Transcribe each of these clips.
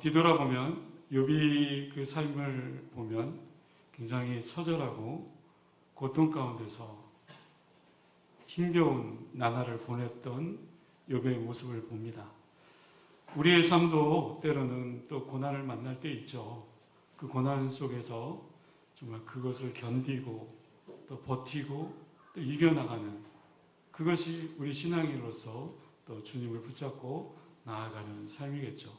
뒤돌아보면 욥이 그 삶을 보면 굉장히 처절하고 고통 가운데서 힘겨운 나날을 보냈던 욥의 모습을 봅니다. 우리의 삶도 때로는 또 고난을 만날 때 있죠. 그 고난 속에서 정말 그것을 견디고 또 버티고 또 이겨나가는, 그것이 우리 신앙인으로서 또 주님을 붙잡고 나아가는 삶이겠죠.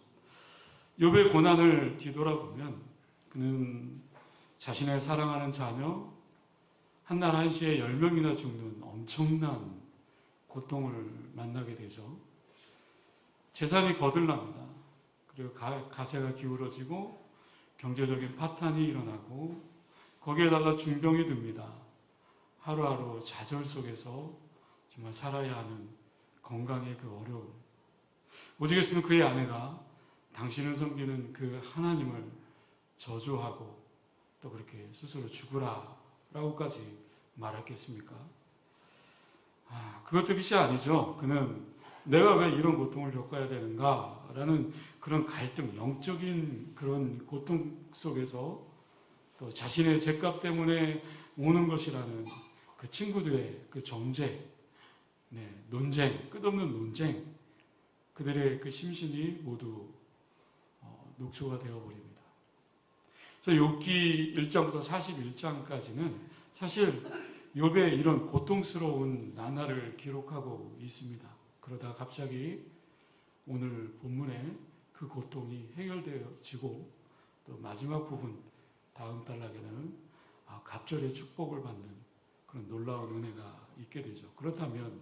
욥의 고난을 뒤돌아보면 그는 자신의 사랑하는 자녀 한날 한시에 10명이나 죽는 엄청난 고통을 만나게 되죠. 재산이 거들납니다. 그리고 가세가 기울어지고 경제적인 파탄이 일어나고 거기에다가 중병이 듭니다. 하루하루 좌절 속에서 정말 살아야 하는 건강의 그 어려움. 오직했으면 그의 아내가 당신을 섬기는 그 하나님을 저주하고 또 그렇게 스스로 죽으라 라고까지 말했겠습니까? 그것도 끝이 아니죠. 그는 내가 왜 이런 고통을 겪어야 되는가 라는 그런 갈등, 영적인 그런 고통 속에서 또 자신의 죄값 때문에 오는 것이라는 그 친구들의 그 정죄, 논쟁, 끝없는 논쟁, 그들의 그 심신이 모두 녹초가 되어버립니다. 욥기 1장부터 41장까지는 사실 욥의 이런 고통스러운 나날을 기록하고 있습니다. 그러다 갑자기 오늘 본문에 그 고통이 해결되어지고 또 마지막 부분 다음 단락에는 갑절의 축복을 받는 그런 놀라운 은혜가 있게 되죠. 그렇다면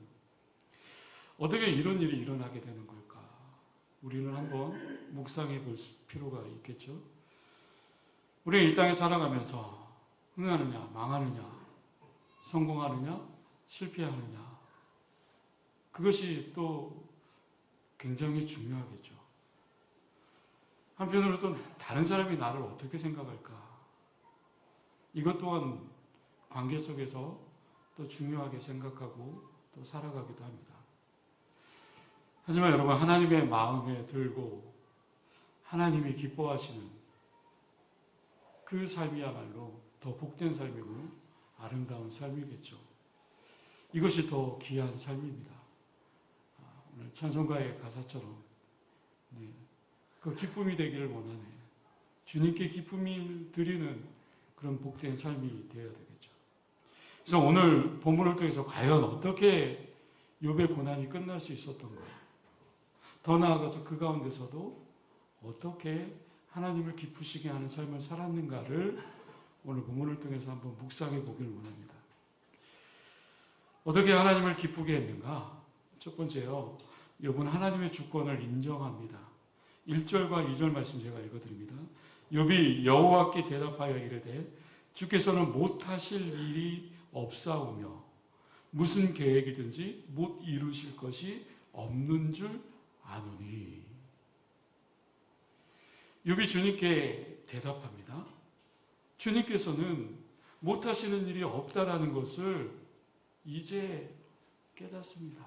어떻게 이런 일이 일어나게 되는 걸까? 우리는 한번 묵상해 볼 필요가 있겠죠. 우리는 이 땅에 살아가면서 흥하느냐, 망하느냐, 성공하느냐, 실패하느냐, 그것이 또 굉장히 중요하겠죠. 한편으로 또 다른 사람이 나를 어떻게 생각할까? 이것 또한 관계 속에서 또 중요하게 생각하고 또 살아가기도 합니다. 하지만 여러분, 하나님의 마음에 들고 하나님이 기뻐하시는 그 삶이야말로 더 복된 삶이고 아름다운 삶이겠죠. 이것이 더 귀한 삶입니다. 오늘 찬송가의 가사처럼 그 기쁨이 되기를 원하네. 주님께 기쁨을 드리는 그런 복된 삶이 되어야 되겠죠. 그래서 오늘 본문을 통해서 과연 어떻게 욥의 고난이 끝날 수 있었던가, 더 나아가서 그 가운데서도 어떻게 하나님을 기쁘시게 하는 삶을 살았는가를 오늘 본문을 통해서 한번 묵상해 보기를 원합니다. 어떻게 하나님을 기쁘게 했는가? 첫 번째요, 욥은 하나님의 주권을 인정합니다. 1절과 2절 말씀 제가 읽어드립니다. 욥이 여호와께 대답하여 이르되 주께서는 못하실 일이 없사오며 무슨 계획이든지 못 이루실 것이 없는 줄 아노니. 욥이 주님께 대답합니다. 주님께서는 못하시는 일이 없다라는 것을 이제 깨닫습니다.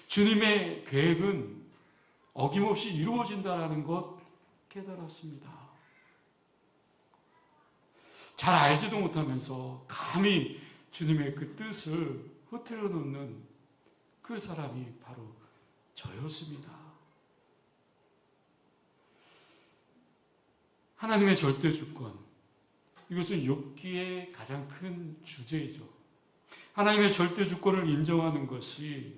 주님의 계획은 어김없이 이루어진다라는 것 깨달았습니다. 잘 알지도 못하면서 감히 주님의 그 뜻을 흐트려 놓는 그 사람이 바로 저였습니다. 하나님의 절대 주권, 이것은 욥기의 가장 큰 주제이죠. 하나님의 절대 주권을 인정하는 것이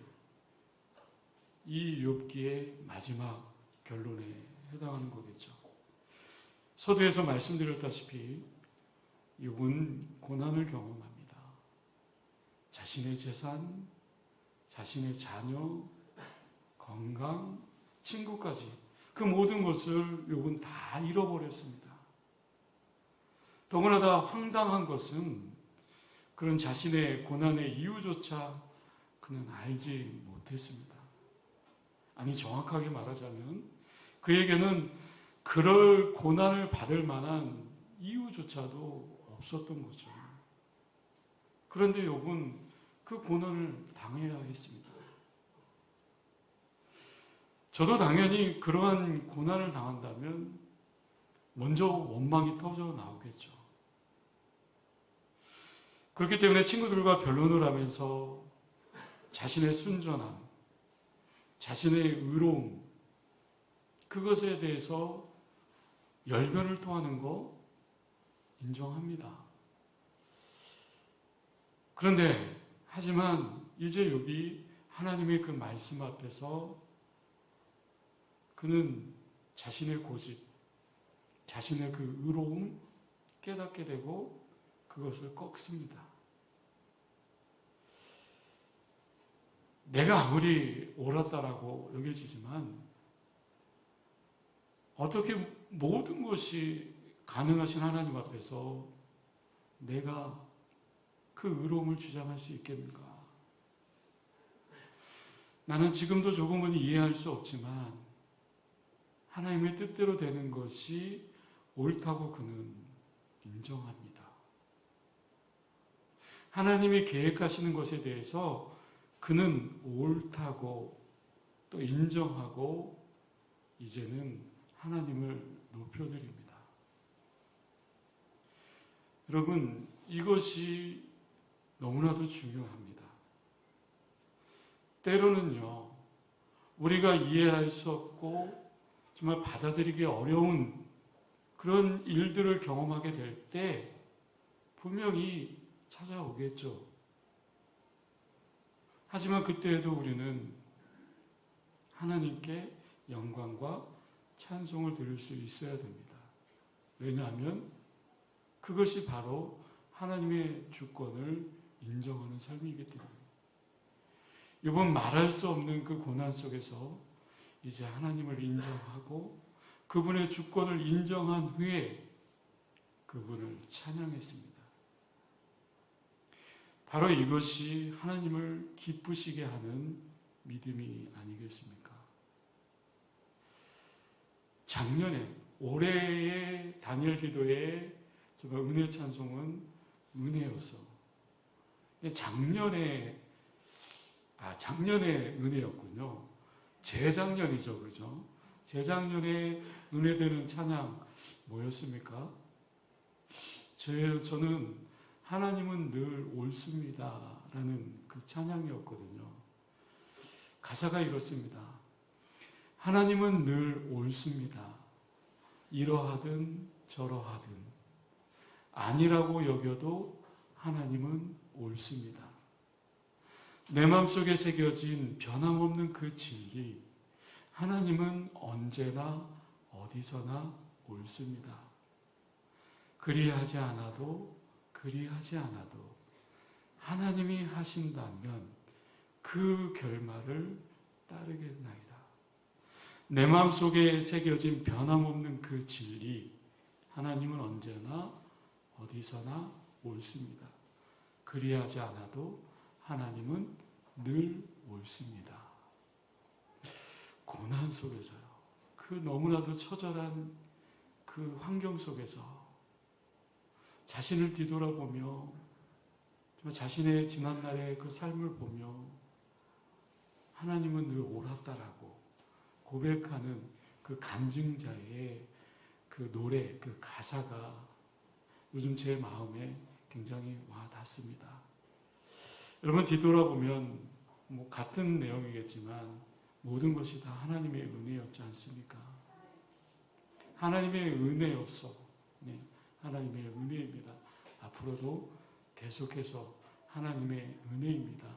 이 욥기의 마지막 결론에 해당하는 거겠죠. 서두에서 말씀드렸다시피 욥은 고난을 경험합니다. 자신의 재산, 자신의 자녀, 건강, 친구까지 그 모든 것을 욥은 다 잃어버렸습니다. 더구나 다 황당한 것은 그런 자신의 고난의 이유조차 그는 알지 못했습니다. 아니, 정확하게 말하자면 그에게는 그럴 고난을 받을 만한 이유조차도 없었던 거죠. 그런데 욥은 그 고난을 당해야 했습니다. 저도 당연히 그러한 고난을 당한다면 먼저 원망이 터져 나오겠죠. 그렇기 때문에 친구들과 변론을 하면서 자신의 순전함, 자신의 의로움, 그것에 대해서 열변을 토하는 거 인정합니다. 그런데 하지만 이제 욥이 하나님의 그 말씀 앞에서 그는 자신의 고집, 자신의 그 의로움 깨닫게 되고 그것을 꺾습니다. 내가 아무리 옳았다라고 여겨지지만 어떻게 모든 것이 가능하신 하나님 앞에서 내가 그 의로움을 주장할 수 있겠는가? 나는 지금도 조금은 이해할 수 없지만 하나님의 뜻대로 되는 것이 옳다고 그는 인정합니다. 하나님이 계획하시는 것에 대해서 그는 옳다고 또 인정하고 이제는 하나님을 높여드립니다. 여러분, 이것이 너무나도 중요합니다. 때로는요, 우리가 이해할 수 없고 정말 받아들이기 어려운 그런 일들을 경험하게 될 때 분명히 찾아오겠죠. 하지만 그때에도 우리는 하나님께 영광과 찬송을 드릴 수 있어야 됩니다. 왜냐하면 그것이 바로 하나님의 주권을 인정하는 삶이기 때문에 이번 말할 수 없는 그 고난 속에서 이제 하나님을 인정하고 그분의 주권을 인정한 후에 그분을 찬양했습니다. 바로 이것이 하나님을 기쁘시게 하는 믿음이 아니겠습니까? 작년에 올해의 다니엘 기도의 정말 은혜 찬송은 은혜였어. 작년에 은혜였군요. 재작년이죠, 그죠? 재작년에 은혜되는 찬양 뭐였습니까? 저는 하나님은 늘 옳습니다 라는 그 찬양이었거든요. 가사가 이렇습니다. 하나님은 늘 옳습니다. 이러하든 저러하든 아니라고 여겨도 하나님은 옳습니다. 내 마음속에 새겨진 변함없는 그 진리, 하나님은 언제나 어디서나 옳습니다. 그리하지 않아도 하나님이 하신다면 그 결말을 따르겠나이다. 내 마음속에 새겨진 변함없는 그 진리, 하나님은 언제나 어디서나 옳습니다. 그리하지 않아도 하나님은 늘 옳습니다. 고난 속에서요. 그 너무나도 처절한 그 환경 속에서 자신을 뒤돌아보며 자신의 지난날의 그 삶을 보며 하나님은 늘 옳았다라고 고백하는 그 간증자의 그 노래, 그 가사가 요즘 제 마음에 굉장히 와닿습니다. 여러분 뒤돌아보면 같은 내용이겠지만 모든 것이 다 하나님의 은혜였지 않습니까? 하나님의 은혜였어. 네, 하나님의 은혜입니다. 앞으로도 계속해서 하나님의 은혜입니다.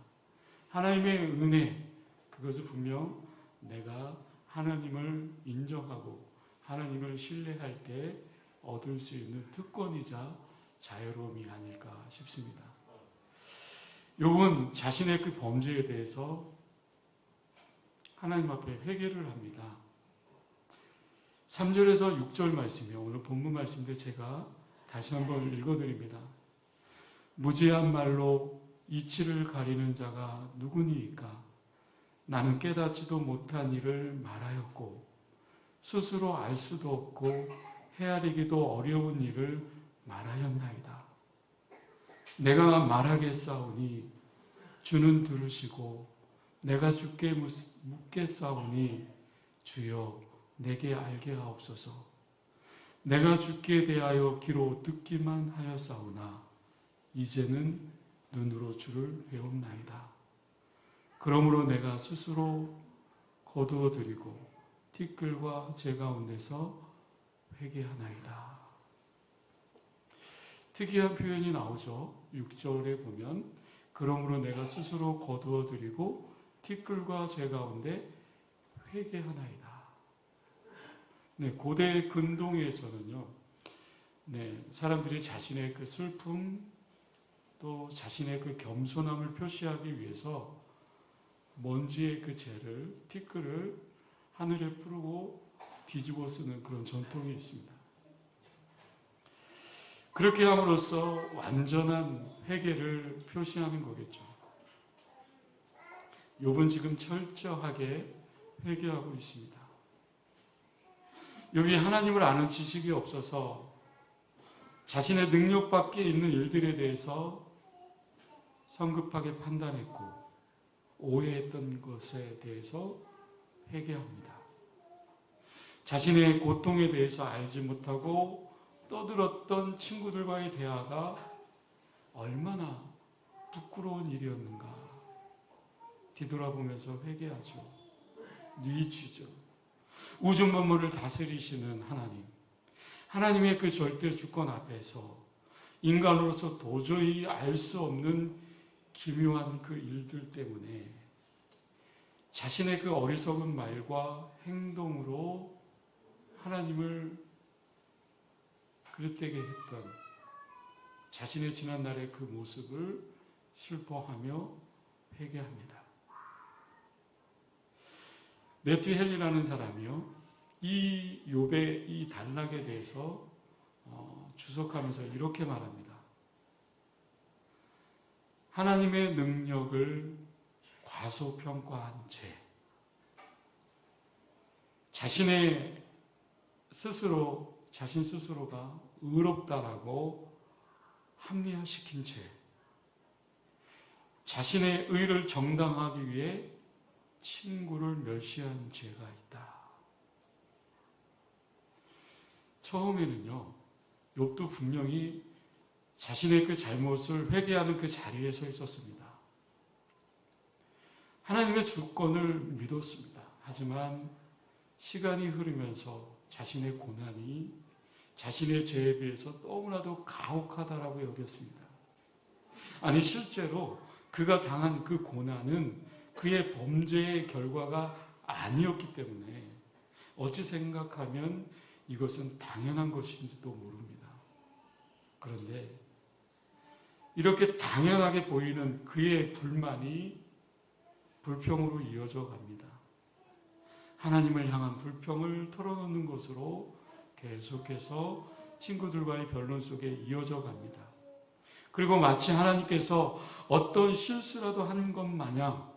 하나님의 은혜, 그것을 분명 내가 하나님을 인정하고 하나님을 신뢰할 때 얻을 수 있는 특권이자 자유로움이 아닐까 싶습니다. 욥은 자신의 그 범죄에 대해서 하나님 앞에 회개를 합니다. 3절에서 6절 말씀이요. 오늘 본문 말씀인데 제가 다시 한번 읽어드립니다. 무지한 말로 이치를 가리는 자가 누구니이까? 나는 깨닫지도 못한 일을 말하였고 스스로 알 수도 없고 헤아리기도 어려운 일을 말하였나이다. 내가 말하겠사오니 주는 들으시고 내가 주께 묻겠사오니 주여 내게 알게 하옵소서. 내가 주께 대하여 귀로 듣기만 하였사오나 이제는 눈으로 주를 배움나이다. 그러므로 내가 스스로 거두어 드리고 티끌과 제 가운데서 회개하나이다. 특이한 표현이 나오죠. 6절에 보면 그러므로 내가 스스로 거두어 드리고 티끌과 제 가운데 회개하나이다. 네, 고대 근동에서는요, 네, 사람들이 자신의 그 슬픔 또 자신의 그 겸손함을 표시하기 위해서 먼지의 그 재를, 티끌을 하늘에 뿌리고 뒤집어 쓰는 그런 전통이 있습니다. 그렇게 함으로써 완전한 회개를 표시하는 거겠죠. 욥은 지금 철저하게 회개하고 있습니다. 욥이 하나님을 아는 지식이 없어서 자신의 능력 밖에 있는 일들에 대해서 성급하게 판단했고 오해했던 것에 대해서 회개합니다. 자신의 고통에 대해서 알지 못하고 떠들었던 친구들과의 대화가 얼마나 부끄러운 일이었는가 뒤돌아보면서 회개하죠. 뉘우치죠. 우주 만물을 다스리시는 하나님, 하나님의 그 절대 주권 앞에서 인간으로서 도저히 알 수 없는 기묘한 그 일들 때문에 자신의 그 어리석은 말과 행동으로 하나님을 그릇되게 했던 자신의 지난날의 그 모습을 슬퍼하며 회개합니다. 매튜 헬리라는 사람이요, 이 욥의 이 단락에 대해서 주석하면서 이렇게 말합니다. 하나님의 능력을 과소평가한 채 자신 스스로가 의롭다라고 합리화시킨 채 자신의 의를 정당하기 위해 친구를 멸시한 죄가 있다. 처음에는요, 욥도 분명히 자신의 그 잘못을 회개하는 그 자리에 서 있었습니다. 하나님의 주권을 믿었습니다. 하지만 시간이 흐르면서 자신의 고난이 자신의 죄에 비해서 너무나도 가혹하다라고 여겼습니다. 아니, 실제로 그가 당한 그 고난은 그의 범죄의 결과가 아니었기 때문에 어찌 생각하면 이것은 당연한 것인지도 모릅니다. 그런데 이렇게 당연하게 보이는 그의 불만이 불평으로 이어져 갑니다. 하나님을 향한 불평을 털어놓는 것으로 계속해서 친구들과의 변론 속에 이어져 갑니다. 그리고 마치 하나님께서 어떤 실수라도 하는 것 마냥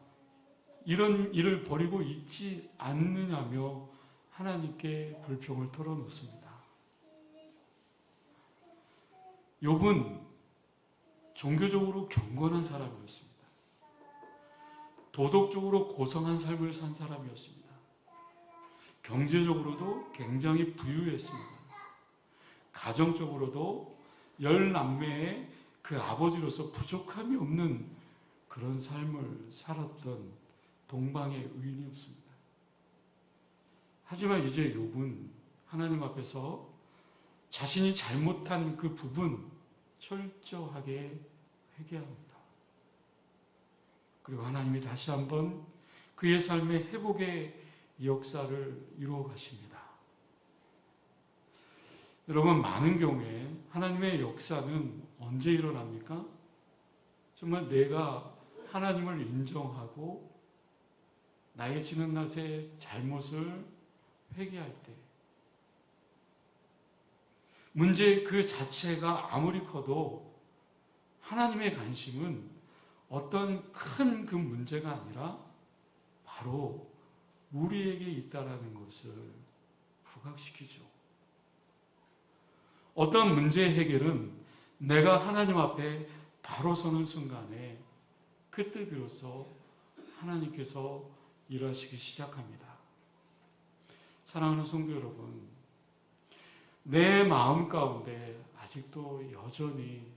이런 일을 버리고 있지 않느냐며 하나님께 불평을 털어놓습니다. 욥은 종교적으로 경건한 사람이었습니다. 도덕적으로 고성한 삶을 산 사람이었습니다. 경제적으로도 굉장히 부유했습니다. 가정적으로도 10남매의 그 아버지로서 부족함이 없는 그런 삶을 살았던 동방의 의인이었습니다. 하지만 이제 욥은 하나님 앞에서 자신이 잘못한 그 부분 철저하게 회개합니다. 그리고 하나님이 다시 한번 그의 삶의 회복의 역사를 이루어 가십니다. 여러분, 많은 경우에 하나님의 역사는 언제 일어납니까? 정말 내가 하나님을 인정하고 나의 지난날의 잘못을 회개할 때, 문제 그 자체가 아무리 커도 하나님의 관심은 어떤 큰 그 문제가 아니라 바로 우리에게 있다라는 것을 부각시키죠. 어떤 문제의 해결은 내가 하나님 앞에 바로 서는 순간에 그때 비로소 하나님께서 일하시기 시작합니다. 사랑하는 성도 여러분, 내 마음 가운데 아직도 여전히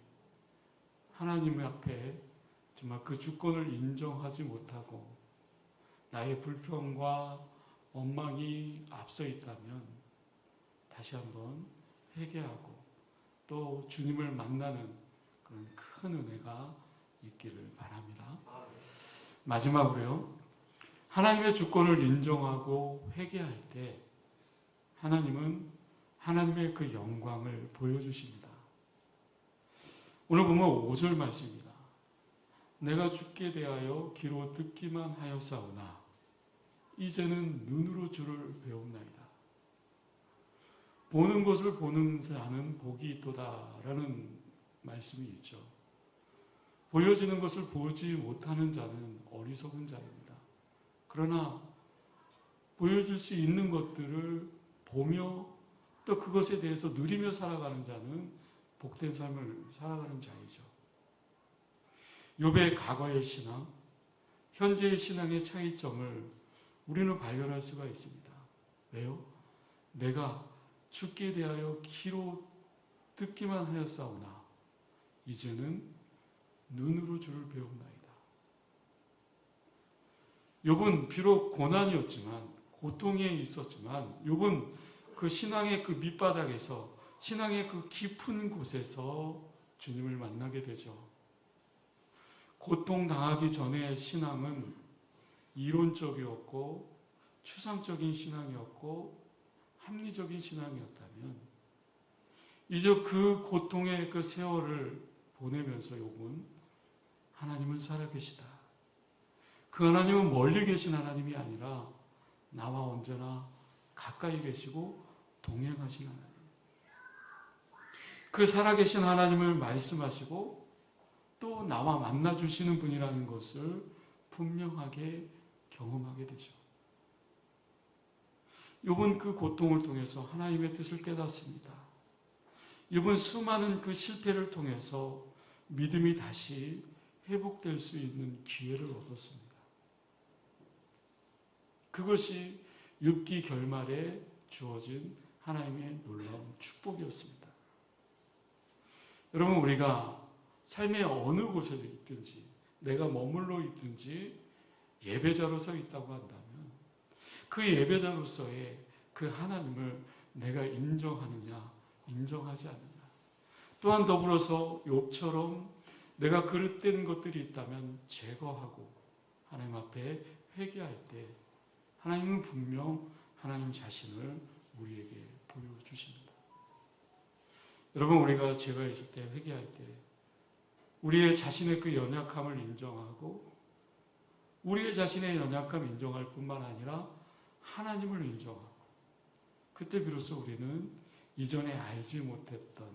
하나님 앞에 정말 그 주권을 인정하지 못하고 나의 불평과 원망이 앞서 있다면 다시 한번 회개하고 또 주님을 만나는 그런 큰 은혜가 있기를 바랍니다. 마지막으로요, 하나님의 주권을 인정하고 회개할 때 하나님은 하나님의 그 영광을 보여주십니다. 오늘 보면 5절 말씀입니다. 내가 주께 대하여 귀로 듣기만 하였사오나 이제는 눈으로 주를 배웁나이다. 보는 것을 보는 자는 복이 있도다라는 말씀이 있죠. 보여지는 것을 보지 못하는 자는 어리석은 자입니다. 그러나 보여줄 수 있는 것들을 보며 또 그것에 대해서 누리며 살아가는 자는 복된 삶을 살아가는 자이죠. 욥의 과거의 신앙, 현재의 신앙의 차이점을 우리는 발견할 수가 있습니다. 왜요? 내가 주께 대하여 귀로 듣기만 하였사오나 이제는 눈으로 주를 배웁나이다. 욥은 비록 고난이었지만, 고통에 있었지만 욥은 그 신앙의 그 밑바닥에서, 신앙의 그 깊은 곳에서 주님을 만나게 되죠. 고통당하기 전의 신앙은 이론적이었고 추상적인 신앙이었고 합리적인 신앙이었다면 이제 그 고통의 그 세월을 보내면서 욥은 하나님은 살아계시다. 그 하나님은 멀리 계신 하나님이 아니라 나와 언제나 가까이 계시고 동행하신 하나님. 그 살아계신 하나님을 말씀하시고 또 나와 만나주시는 분이라는 것을 분명하게 경험하게 되죠. 욥은 그 고통을 통해서 하나님의 뜻을 깨닫습니다. 욥은 수많은 그 실패를 통해서 믿음이 다시 회복될 수 있는 기회를 얻었습니다. 그것이 욥기 결말에 주어진 하나님의 놀라운 축복이었습니다. 여러분, 우리가 삶의 어느 곳에 있든지 내가 머물러 있든지 예배자로서 있다고 한다면 그 예배자로서의 그 하나님을 내가 인정하느냐, 인정하지 않느냐. 또한 더불어서 욥처럼 내가 그릇된 것들이 있다면 제거하고 하나님 앞에 회개할 때 하나님은 분명 하나님 자신을 우리에게 보여주십니다. 여러분, 우리가 죄가 있을 때, 회개할 때 우리의 자신의 그 연약함을 인정하고 우리의 자신의 연약함을 인정할 뿐만 아니라 하나님을 인정하고 그때 비로소 우리는 이전에 알지 못했던,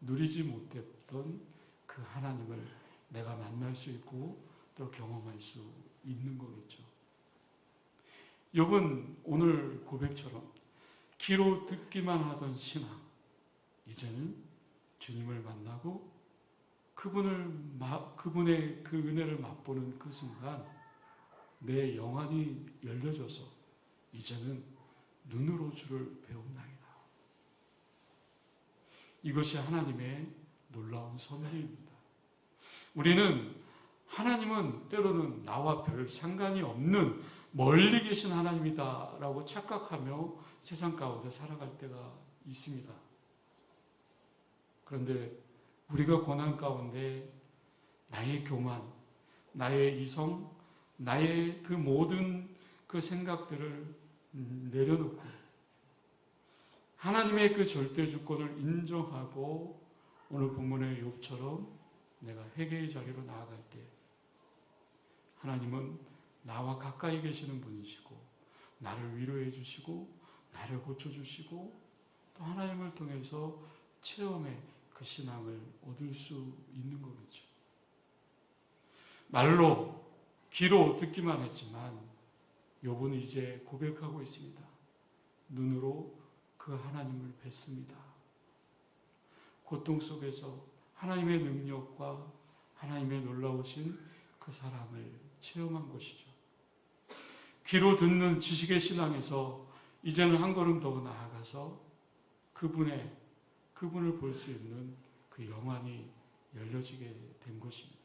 누리지 못했던 그 하나님을 내가 만날 수 있고 또 경험할 수 있는 거겠죠. 욥은 오늘 고백처럼 귀로 듣기만 하던 신앙, 이제는 주님을 만나고 그분의 그 은혜를 맛보는 그 순간 내 영안이 열려져서 이제는 눈으로 주를 배웁나이다. 이것이 하나님의 놀라운 선물입니다. 우리는 하나님은 때로는 나와 별 상관이 없는 멀리 계신 하나님이다라고 착각하며 세상 가운데 살아갈 때가 있습니다. 그런데 우리가 고난 가운데 나의 교만, 나의 이성, 나의 그 모든 그 생각들을 내려놓고 하나님의 그 절대 주권을 인정하고 오늘 본문의 욥처럼 내가 회개의 자리로 나아갈 때 하나님은 나와 가까이 계시는 분이시고 나를 위로해 주시고 나를 고쳐주시고 또 하나님을 통해서 체험의 그 신앙을 얻을 수 있는 거겠죠. 말로 귀로 듣기만 했지만 욥은 이제 고백하고 있습니다. 눈으로 그 하나님을 뵙습니다. 고통 속에서 하나님의 능력과 하나님의 놀라우신 그 사랑을 체험한 것이죠. 귀로 듣는 지식의 신앙에서 이제는 한 걸음 더 나아가서 그분을 볼 수 있는 그 영안이 열려지게 된 것입니다.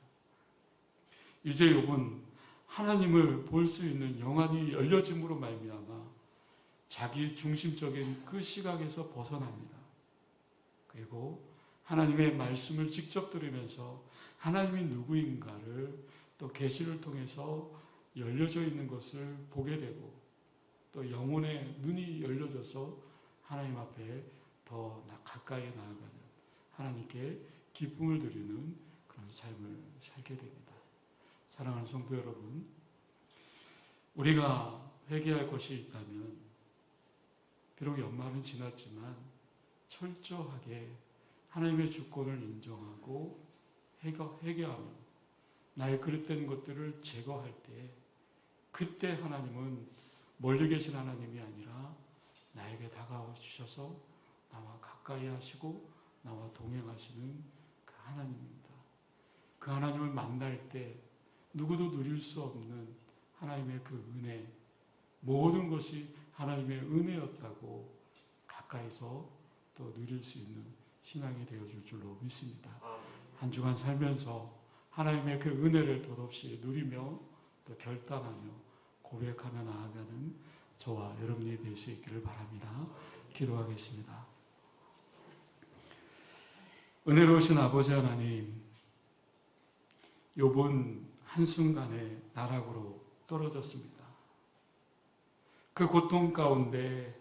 이제 욥은 하나님을 볼 수 있는 영안이 열려짐으로 말미암아 자기 중심적인 그 시각에서 벗어납니다. 그리고 하나님의 말씀을 직접 들으면서 하나님이 누구인가를 또 계시를 통해서 열려져 있는 것을 보게 되고 또 영혼의 눈이 열려져서 하나님 앞에 더 가까이 나아가는 하나님께 기쁨을 드리는 그런 삶을 살게 됩니다. 사랑하는 성도 여러분, 우리가 회개할 것이 있다면 비록 연말은 지났지만 철저하게 하나님의 주권을 인정하고 회개하며 나의 그릇된 것들을 제거할 때 그때 하나님은 멀리 계신 하나님이 아니라 나에게 다가와 주셔서 나와 가까이 하시고 나와 동행하시는 그 하나님입니다. 그 하나님을 만날 때 누구도 누릴 수 없는 하나님의 그 은혜, 모든 것이 하나님의 은혜였다고 가까이서 또 누릴 수 있는 신앙이 되어줄 줄로 믿습니다. 한 주간 살면서 하나님의 그 은혜를 덧없이 누리며 또 결단하며 고백하며 나아가는 저와 여러분이 될 수 있기를 바랍니다. 기도하겠습니다. 은혜로우신 아버지 하나님, 욥은 한순간에 나락으로 떨어졌습니다. 그 고통 가운데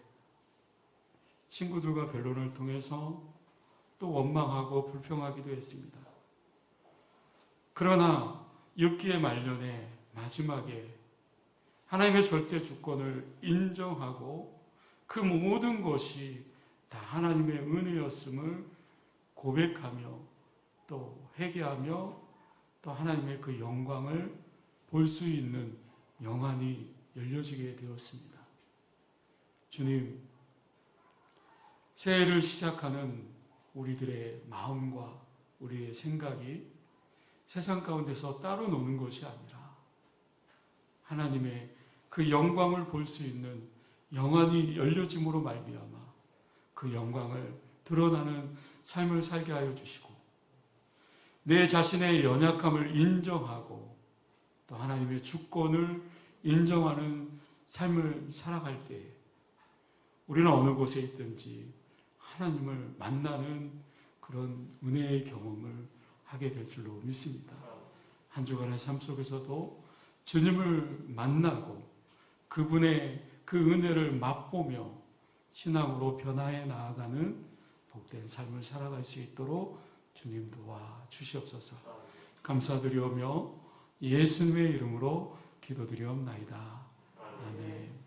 친구들과 변론을 통해서 또 원망하고 불평하기도 했습니다. 그러나 욥기의 말년에 마지막에 하나님의 절대 주권을 인정하고 그 모든 것이 다 하나님의 은혜였음을 고백하며 또 회개하며 또 하나님의 그 영광을 볼 수 있는 영안이 열려지게 되었습니다. 주님, 새해를 시작하는 우리들의 마음과 우리의 생각이 세상 가운데서 따로 노는 것이 아니라 하나님의 그 영광을 볼 수 있는 영안이 열려짐으로 말미암아 그 영광을 드러나는 삶을 살게 하여 주시고 내 자신의 연약함을 인정하고 또 하나님의 주권을 인정하는 삶을 살아갈 때 우리는 어느 곳에 있든지 하나님을 만나는 그런 은혜의 경험을 하게 될 줄로 믿습니다. 한 주간의 삶 속에서도 주님을 만나고 그분의 그 은혜를 맛보며 신앙으로 변화해 나아가는 복된 삶을 살아갈 수 있도록 주님 도와 주시옵소서. 감사드리오며 예수님의 이름으로 기도드리옵나이다. 아멘.